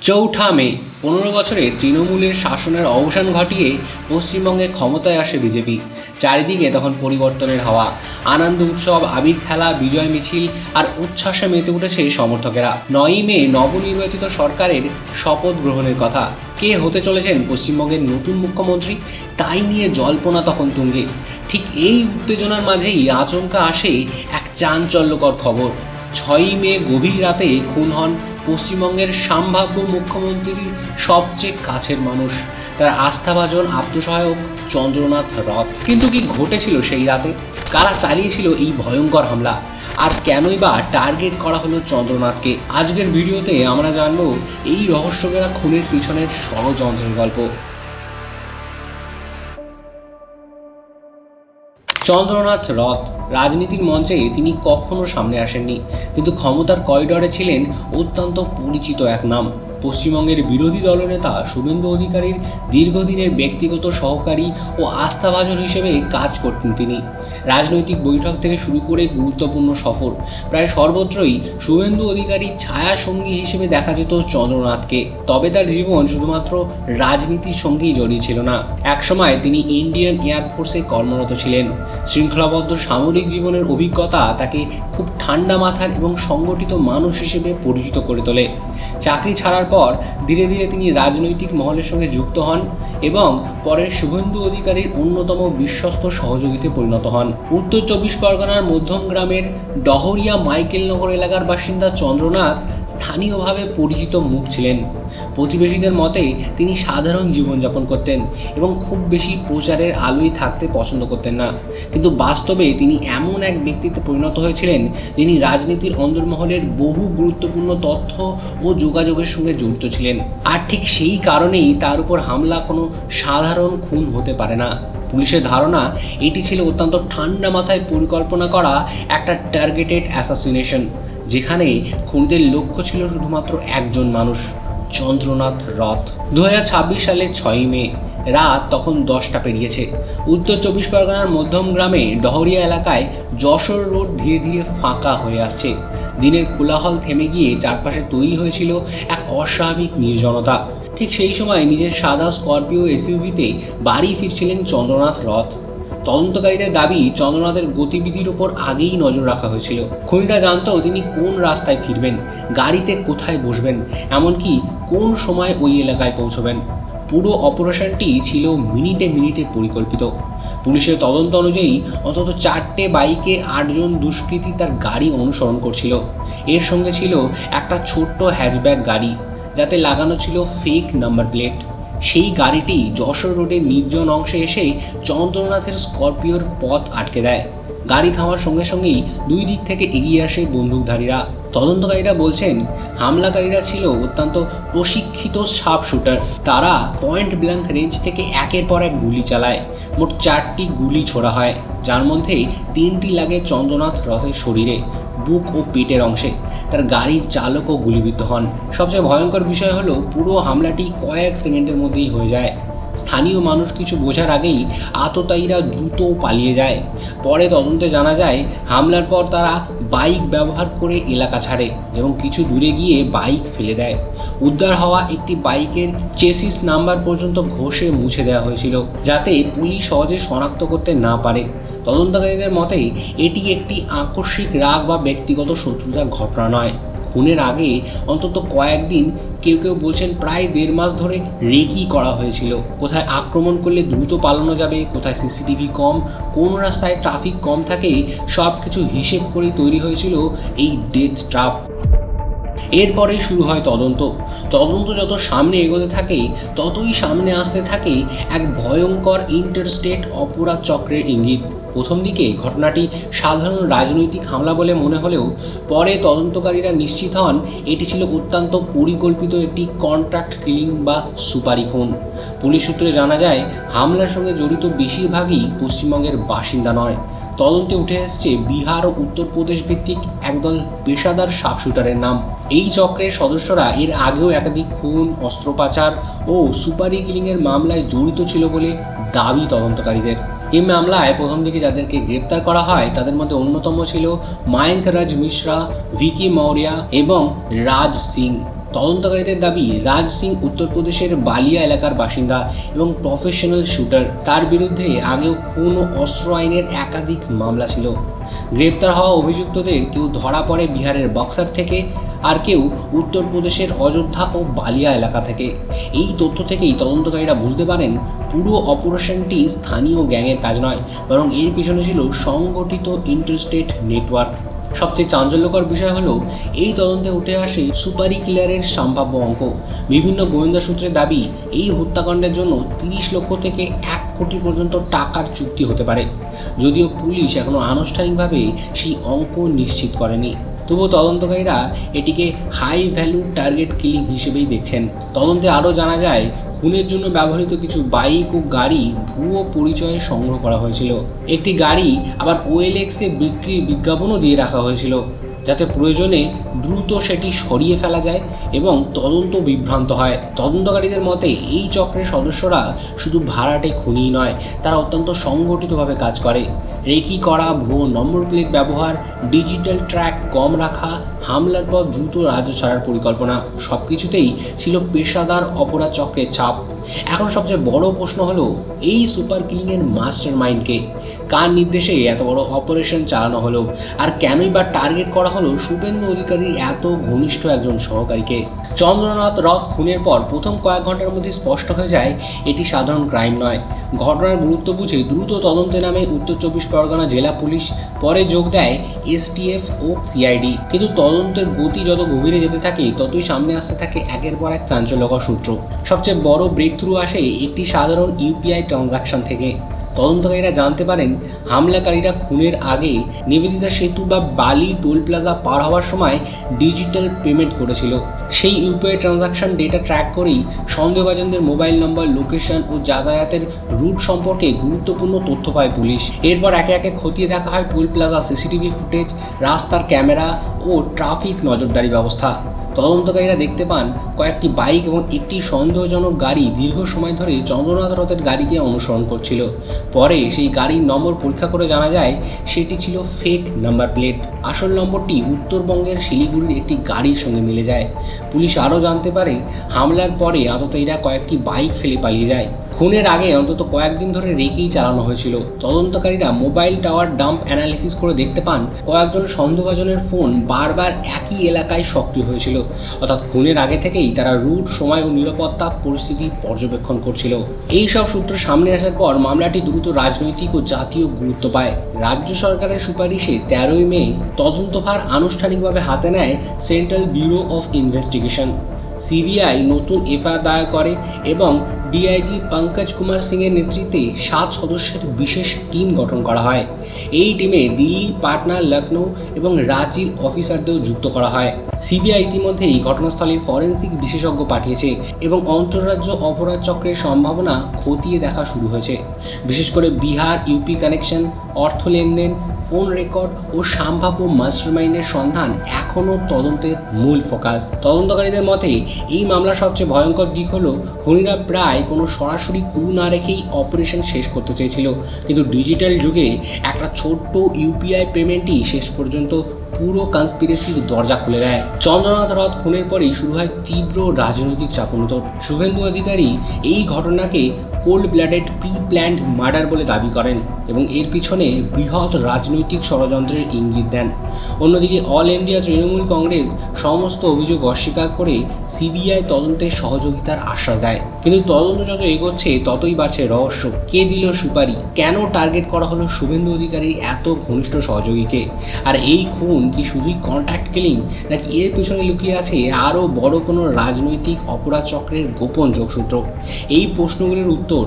চৌঠা মে 15 বছরের তৃণমূলের শাসনের অবসান ঘটিয়ে পশ্চিমবঙ্গে ক্ষমতায় আসে বিজেপি। চারিদিকে তখন পরিবর্তনের হাওয়া, আনন্দ উৎসব, আবির খেলা, বিজয় মিছিল আর উচ্ছ্বাসে মেতে উঠেছে সমর্থকেরা। 9ই মে নবনির্বাচিত সরকারের শপথ গ্রহণের কথা। কে হতে চলেছেন পশ্চিমবঙ্গের নতুন মুখ্যমন্ত্রী, তাই নিয়ে জল্পনা তখন তুঙ্গে। ঠিক এই উত্তেজনার মাঝেই আচমকা আসে এক চাঞ্চল্যকর খবর। 6ই মে গভীর রাতে খুন হন পশ্চিমবঙ্গের সম্ভাব্য মুখ্যমন্ত্রীর সবচেয়ে কাছের মানুষ, তার আস্থাভাজন আত্মসহায়ক চন্দ্রনাথ রথ। কিন্তু কি ঘটেছিল সেই রাতে? কারা চালিয়েছিল এই ভয়ঙ্কর হামলা? আর কেনই বা টার্গেট করা হলো চন্দ্রনাথকে? আজকের ভিডিওতে আমরা জানবো এই রহস্যকেরা খুনের পিছনের ষড়যন্ত্রের গল্প। চন্দ্রনাথ রথ রাজনীতির মঞ্চে তিনি কখনো সামনে আসেননি, কিন্তু ক্ষমতার করিডরে ছিলেন অত্যন্ত পরিচিত এক নাম। পশ্চিমবঙ্গের বিরোধী দলনেতা শুভেন্দু অধিকারীর দীর্ঘদিনের ব্যক্তিগত সহকারী ও আস্থাভাজন হিসেবে কাজ করতেন তিনি। রাজনৈতিক বৈঠক থেকে শুরু করে গুরুত্বপূর্ণ সফর, প্রায় সর্বত্রই শুভেন্দু অধিকারী ছায়া সঙ্গী হিসেবে দেখা যেত চন্দ্রনাথকে। তবে তার জীবন শুধুমাত্র রাজনীতির সঙ্গেই জড়িয়ে ছিল না। একসময় তিনি ইন্ডিয়ান এয়ারফোর্সে কর্মরত ছিলেন। শৃঙ্খলাবদ্ধ সামরিক জীবনের অভিজ্ঞতা তাকে খুব ঠান্ডা মাথার এবং সংগঠিত মানুষ হিসেবে পরিচিত করে তোলে। চাকরি ছাড়ার পর ধীরে ধীরে তিনি রাজনৈতিক মহলের সঙ্গে যুক্ত হন এবং পরে শুভেন্দু অধিকারীর অন্যতম বিশ্বস্ত সহযোগীতে পরিণত হন। উত্তর 24 পরগনার মধ্যম গ্রামের ডহরিয়া মাইকেলনগর এলাকার বাসিন্দা চন্দ্রনাথ স্থানীয়ভাবে পরিচিত মুখ ছিলেন। প্রতিবেশীদের মতে তিনি সাধারণ জীবনযাপন করতেন এবং খুব বেশি প্রচারের আলোয় থাকতে পছন্দ করতেন না। কিন্তু বাস্তবে তিনি এমন এক ব্যক্তিত্বে পরিণত হয়েছিলেন যিনি রাজনীতির অন্দরমহলের বহু গুরুত্বপূর্ণ তথ্য ও যোগাযোগের সঙ্গে জড়িত ছিলেন। আর ঠিক সেই কারণেই তার উপর হামলা কোনো সাধারণ খুন হতে পারে না। পুলিশের ধারণা এটি ছিল অত্যন্ত ঠান্ডা মাথায় পরিকল্পনা করা একটা টার্গেটেড অ্যাসাসিনেশন, যেখানে খুনিদের লক্ষ্য ছিল শুধুমাত্র একজন মানুষ, চন্দ্রনাথ রথ। 2026 সালের 6ই মে রাত তখন 10টা পেরিয়েছে। উত্তর 24 পরগনার মধ্যম গ্রামে ডহরিয়া এলাকায় যশোর রোড ধীরে ধীরে ফাঁকা হয়ে আসছে। দিনের কোলাহল থেমে গিয়ে চারপাশে তৈরি হয়েছিল এক অস্বাভাবিক নির্জনতা। ঠিক সেই সময় নিজের সাদা স্করপিও এসইউভিতে বাড়ি ফিরছিলেন চন্দ্রনাথ রথ। তদন্তকারীদের দাবি, চন্দ্রনাথের গতিবিধির ওপর আগেই নজর রাখা হয়েছিল। খুনিরা জানতো তিনি কোন রাস্তায় ফিরবেন, গাড়িতে কোথায় বসবেন, এমনকি কোন সময় ওই এলাকায় পৌঁছবেন। পুরো অপারেশনটি ছিল মিনিটে মিনিটে পরিকল্পিত। পুলিশের তদন্ত অনুযায়ী অন্তত 4টে বাইকে 8 জন দুষ্কৃতী তার গাড়ি অনুসরণ করছিল। এর সঙ্গে ছিল একটা ছোট্ট হ্যাচব্যাক গাড়ি, যাতে লাগানো ছিল ফেক নাম্বার প্লেট। সেই গাড়িটি যশোর রোডের নির্জন অংশে এসে চন্দ্রনাথের স্করপিওর পথ আটকে দেয়। গাড়ি থামার সঙ্গে সঙ্গেই দুই দিক থেকে এগিয়ে আসে বন্দুকধারীরা। তদন্তকারীরা বলছেন, হামলাকারীরা ছিল অত্যন্ত প্রশিক্ষিত শার্প শুটার। তারা পয়েন্ট ব্ল্যাঙ্ক রেঞ্জ থেকে একের পর এক গুলি চালায়। মোট 4টি গুলি ছোড়া হয়, যার মধ্যে 3টি লাগে চন্দ্রনাথ রথের শরীরে, বুক ও পেটের অংশে। তার গাড়ির চালকও গুলিবিদ্ধ হন। সবচেয়ে ভয়ঙ্কর বিষয় হলো, পুরো হামলাটি কয়েক সেকেন্ডের মধ্যেই হয়ে যায়। স্থানীয় মানুষ কিছু বোঝার আগেই আততায়ীরা দ্রুত পালিয়ে যায়। পরে তদন্তে জানা যায়, হামলার পর তারা বাইক ব্যবহার করে এলাকা ছাড়ে এবং কিছু দূরে গিয়ে বাইক ফেলে দেয়। উদ্ধার হওয়া একটি বাইকের চেসিস নাম্বার পর্যন্ত ঘষে মুছে দেওয়া হয়েছিল, যাতে পুলিশ সহজে শনাক্ত করতে না পারে। তদন্তকারীদের মতে এটি একটি আকস্মিক রাগ বা ব্যক্তিগত শত্রুতার ঘটনা নয়। খুনের আগে অন্তত কয়েকদিন, কেউ কেউ বলছেন প্রায় 1.5 মাস ধরে রেকি করা হয়েছিল। কোথায় আক্রমণ করলে দ্রুত পালানো যাবে, কোথায় সিসিটিভি কম, কোন রাস্তায় ট্রাফিক কম থাকে, সব কিছু হিসেব করেই তৈরি হয়েছিল এই ডেথ ট্র্যাপ। এরপরেই শুরু হয় তদন্ত যত সামনে এগোতে থাকে, ততই সামনে আসতে থাকে এক ভয়ঙ্কর ইন্টারস্টেট অপরাধ চক্রের ইঙ্গিত। প্রথম দিকে ঘটনাটি সাধারণ রাজনৈতিক হামলা বলে মনে হলেও পরে তদন্তকারীরা নিশ্চিত হন এটি ছিল অত্যন্ত পরিকল্পিত একটি কন্ট্রাক্ট কিলিং বা সুপারি খুন। পুলিশ সূত্রে জানা যায়, হামলার সঙ্গে জড়িত বেশিরভাগই পশ্চিমবঙ্গের বাসিন্দা নয়। তদন্তে উঠে এসেছে বিহার ও উত্তরপ্রদেশ ভিত্তিক একদল পেশাদার শার্পশুটারের নাম। এই চক্রের সদস্যরা এর আগেও একাধিক খুন, অস্ত্র পাচার ও সুপারি কিলিংয়ের মামলায় জড়িত ছিল বলে দাবি তদন্তকারীদের। এই মামলায় প্রথম দিকে যাদেরকে গ্রেপ্তার করা হয় তাদের মধ্যে অন্যতম ছিল মায়াঙ্ক রাজ মিশ্রা, ভিকি মৌর্য এবং রাজ সিং। তদন্তকারীদের দাবি, রাজ সিং উত্তরপ্রদেশের বালিয়া এলাকার বাসিন্দা এবং প্রফেশনাল শুটার। তার বিরুদ্ধে আগেও খুন ও অস্ত্র আইনের একাধিক মামলা ছিল। গ্রেপ্তার হওয়া অভিযুক্তদের কেউ ধরা পড়ে বিহারের বক্সার থেকে, আর কেউ উত্তরপ্রদেশের অযোধ্যা ও বালিয়া এলাকা থেকে। এই তথ্য থেকেই তদন্তকারীরা বুঝতে পারেন পুরো অপারেশনটি স্থানীয় গ্যাংয়ের কাজ নয়, বরং এর পিছনে ছিল সংগঠিত ইন্টারস্টেট নেটওয়ার্ক। সবচেয়ে চাঞ্চল্যকর বিষয় হলো, এই তদন্তে উঠে আসে সুপারি কিলারের সম্ভাব্য অঙ্ক। বিভিন্ন গোয়েন্দা সূত্রের দাবি, এই হত্যাকাণ্ডের জন্য 30 লক্ষ থেকে 1 কোটি পর্যন্ত টাকার চুক্তি হতে পারে। যদিও পুলিশ এখনও আনুষ্ঠানিকভাবে সেই অঙ্ক নিশ্চিত করেনি, তবুও তদন্তকারীরা এটিকে হাই ভ্যালু টার্গেট কিলিং হিসেবেই দেখছেন। তদন্তে আরও জানা যায়, খুনের জন্য ব্যবহৃত কিছু বাইক ও গাড়ি ভুয়ো পরিচয়ে সংগ্রহ করা হয়েছিল। একটি গাড়ি আবার OLX-এ বিক্রির বিজ্ঞাপনও দিয়ে রাখা হয়েছিল, যাতে প্রয়োজনে দ্রুত সেটি সরিয়ে ফেলা যায় এবং তদন্ত বিভ্রান্ত হয়। তদন্তকারীদের মতে এই চক্রের সদস্যরা শুধু ভাড়াটে খুনি নয়, তারা অত্যন্ত সংগঠিতভাবে কাজ করে। রেকি করা, ভুয়ো নম্বর প্লেট ব্যবহার, ডিজিটাল ট্র্যাক কম রাখা, হামলার পর দ্রুত রাজ্য ছাড়ার পরিকল্পনা, সব কিছুতেই ছিল পেশাদার অপরাধ চক্রের ছাপ। এখন সবচেয়ে বড় প্রশ্ন হলো, এই সুপার কিলিংয়ের মাস্টার মাইন্ডকে? কার নির্দেশে এত বড় অপারেশন চালানো হলো, আর কেনই বা টার্গেট করা হলো শুভেন্দু অধিকারীর এত ঘনিষ্ঠ একজন সহকারীকে? চন্দ্রনাথ রথ খুনের পর প্রথম কয়েক ঘন্টার মধ্যে স্পষ্ট হয়ে যায় এটি সাধারণ ক্রাইম নয়। ঘটনার গুরুত্ব বুঝে দ্রুত তদন্তে নামে উত্তর 24 পরগনা জেলা পুলিশ, পরে যোগ দেয় STF ও CID। কিন্তু তদন্তের গতি যত গভীরে যেতে থাকে, ততই সামনে আসতে থাকে একের পর এক চাঞ্চল্যকর সূত্র। সবচেয়ে বড় ব্রেক থ্রু আসে একটি সাধারণ UPI ট্রানজাকশন থেকে। তদন্তকারীরা জানতে পারেন, হামলাকারীরা খুনের আগে নিবেদিতা সেতু বা বালি টোল প্লাজা পার হওয়ার সময় ডিজিটাল পেমেন্ট করেছিল। সেই UPI ট্রানজাকশন ডেটা ট্র্যাক করেই সন্দেহভাজনদের মোবাইল নম্বর, লোকেশন ও যাতায়াতের রুট সম্পর্কে গুরুত্বপূর্ণ তথ্য পায় পুলিশ। এরপর একে একে খতিয়ে দেখা হয় টোল প্লাজা CCTV ফুটেজ, রাস্তার ক্যামেরা ও ট্রাফিক নজরদারি ব্যবস্থা। তদন্তকারীরা দেখতে পান কয়েকটি বাইক এবং একটি সন্দেহজনক গাড়ি দীর্ঘ সময় ধরে চন্দ্রনাথ রথের গাড়িকে অনুসরণ করছিল। পরে সেই গাড়ির নম্বর পরীক্ষা করে জানা যায় সেটি ছিল ফেক নাম্বার প্লেট। আসল নম্বরটি উত্তরবঙ্গের শিলিগুড়ির একটি গাড়ির সঙ্গে মিলে যায়। পুলিশ আরও জানতে পারে, হামলার পরে আততায়ীরা কয়েকটি বাইক ফেলে পালিয়ে যায়। খুনের আগে অন্তত কয়েকদিন ধরে রেকেই চালানো হয়েছিল। তদন্তকারীরা মোবাইল টাওয়ার ডাম্প অ্যানালিসিস করে দেখতে পান কয়েকজন সন্দেহভাজনের ফোন বারবার একই এলাকায় সক্রিয় হয়েছিল, অর্থাৎ খুনের আগে থেকেই তারা রুট, সময় ও নিরাপত্তা পরিস্থিতি পর্যবেক্ষণ করছিল। এই সব সূত্র সামনে আসার পর মামলাটি দ্রুত রাজনৈতিক ও জাতীয় গুরুত্ব পায়। রাজ্য সরকারের সুপারিশে 13ই মে তদন্তভার আনুষ্ঠানিকভাবে হাতে নেয় central bureau of investigation. CBI নতুন FIR দায়ের করে এবং DIG পঙ্কজ কুমার সিংয়ের নেতৃত্বে 7 সদস্যের বিশেষ টিম গঠন করা হয়। এই টিমে দিল্লি, পাটনা, লখনৌ এবং রাঁচির অফিসারদেরও যুক্ত করা হয়। CBI ইতিমধ্যেই ঘটনাস্থলে ফরেন্সিক বিশেষজ্ঞ পাঠিয়েছে এবং আন্তঃরাজ্য অপরাধ চক্রের সম্ভাবনা খতিয়ে দেখা শুরু হয়েছে। বিশেষ করে বিহার, UP কানেকশন, অর্থ লেনদেন, ফোন রেকর্ড ও সম্ভাব্য মাস্টারমাইন্ডের সন্ধান এখনও তদন্তের মূল ফোকাস। তদন্তকারীদের মতে এই মামলার সবচেয়ে ভয়ঙ্কর দিক হলো, খুনিরা প্রায় কোনো সরাসরি ক্লু না রেখেই অপারেশন শেষ করতে চেয়েছিল, কিন্তু ডিজিটাল যুগে একটা ছোট্ট UPI পেমেন্টই শেষ পর্যন্ত পুরো কনস্পিরেসির দরজা খুলে দেয়। চন্দ্রনাথ রথ খুনের পরেই শুরু হয় তীব্র রাজনৈতিক চাপানুতর। শুভেন্দু অধিকারী এই ঘটনাকে cold blooded pre planned murder বলে দাবি করেন এবং এর পিছনে বৃহৎ রাজনৈতিক ষড়যন্ত্রের ইঙ্গিত দেন। অন্যদিকে অল ইন্ডিয়া তৃণমূল কংগ্রেস সমস্ত অভিযোগ অস্বীকার করে CBI তদন্তের সহযোগিতার আশ্বাস দেয়। কিন্তু তদন্ত যত এগোচ্ছে ততই বাড়ছে রহস্য। কে দিল সুপারি? কেন টার্গেট করা হলো শুভেন্দু অধিকারীর এত ঘনিষ্ঠ সহযোগীকে? আর এই খুন কি শুধুই কন্ট্যাক্ট কিলিং, নাকি এর পেছনে লুকিয়ে আছে আরও বড় কোনো রাজনৈতিক অপরাধ চক্রের গোপন যোগসূত্র? এই প্রশ্নগুলির উত্তর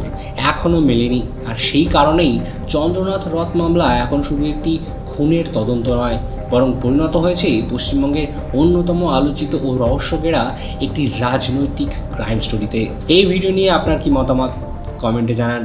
এখনও মেলেনি। আর সেই কারণেই চন্দ্রনাথ রথ মামলা এখন শুধু একটি খুনের তদন্ত নয়, বরং পরিণত হয়েছে পশ্চিমবঙ্গের অন্যতম আলোচিত ও রহস্যঘেরা একটি রাজনৈতিক ক্রাইম স্টোরিতে। এই ভিডিও নিয়ে আপনার কি মতামত কমেন্টে জানান।